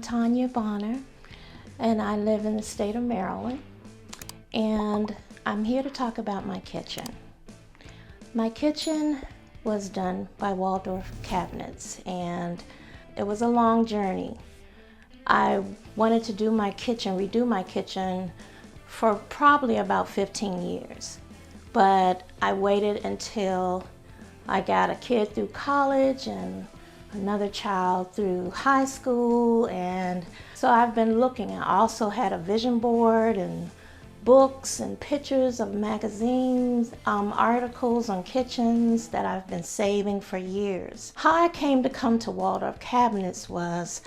Tanya Bonner, and I live in the state of Maryland, and I'm here to talk about my kitchen. My kitchen was done by Waldorf Cabinets, and it was a long journey. I wanted to do my kitchen, redo my kitchen for probably about 15 years, but I waited until I got a kid through college and another child through high school, and so I've been looking. I also had a vision board and books and pictures of magazines, articles on kitchens that I've been saving for years. How I came to come to Waldorf Cabinets was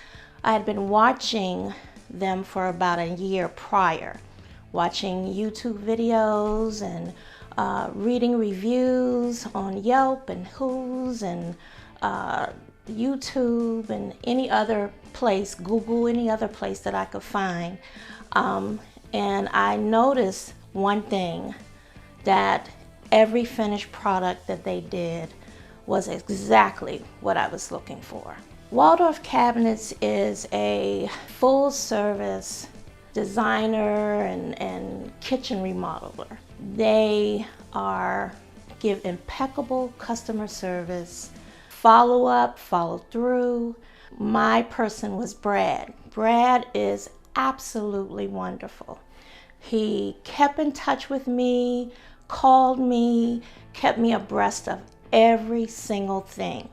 I had been watching them for about a year prior, watching YouTube videos and reading reviews on Yelp and Who's and YouTube and any other place, Google, any other place that I could find. And I noticed one thing, that every finished product that they did was exactly what I was looking for. Waldorf Cabinets is a full-service designer and kitchen remodeler. They give impeccable customer service, follow up, follow through. My person was Brad. Brad is absolutely wonderful. He kept in touch with me, called me, kept me abreast of every single thing.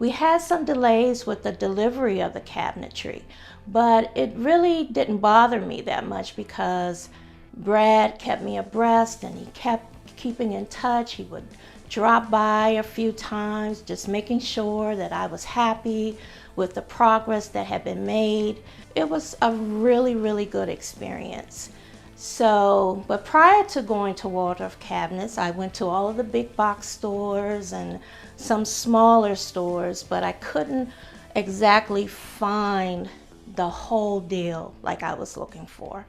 We had some delays with the delivery of the cabinetry, but it really didn't bother me that much because Brad kept me abreast and he kept keeping in touch. He would drop by a few times, just making sure that I was happy with the progress that had been made. It was a really, really good experience. So, but prior to going to Waldorf Cabinets, I went to all of the big box stores and some smaller stores, but I couldn't exactly find the whole deal like I was looking for.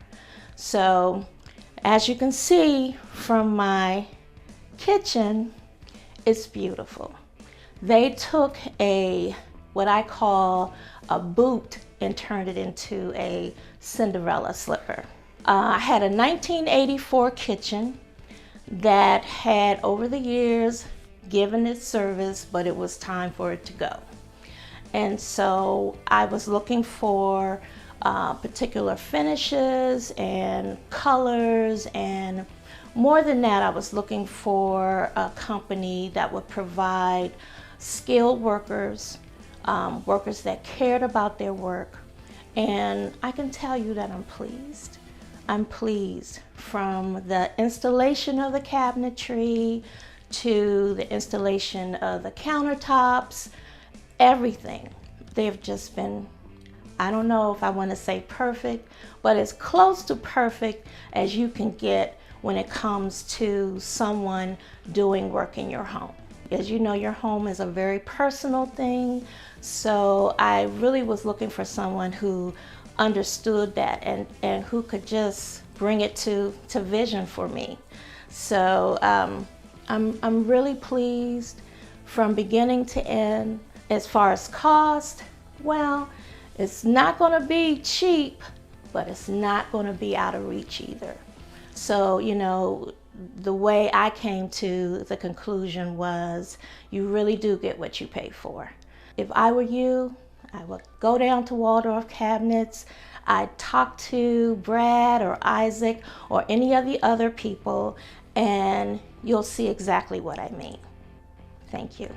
So, as you can see from my kitchen, it's beautiful. They took what I call a boot and turned it into a Cinderella slipper. I had a 1984 kitchen that had over the years given its service, but it was time for it to go. And so I was looking for particular finishes and colors, and more than that, I was looking for a company that would provide skilled workers, workers that cared about their work. And I can tell you that I'm pleased. I'm pleased, from the installation of the cabinetry to the installation of the countertops, everything. They've just been, I don't know if I want to say perfect, but as close to perfect as you can get when it comes to someone doing work in your home. As you know, your home is a very personal thing, so I really was looking for someone who understood that and who could just bring it to vision for me. So I'm really pleased from beginning to end. As far as cost, well, it's not going to be cheap, but it's not going to be out of reach either. So, you know, the way I came to the conclusion was you really do get what you pay for. If I were you, I would go down to Waldorf Cabinets. I'd talk to Brad or Isaac or any of the other people, and you'll see exactly what I mean. Thank you.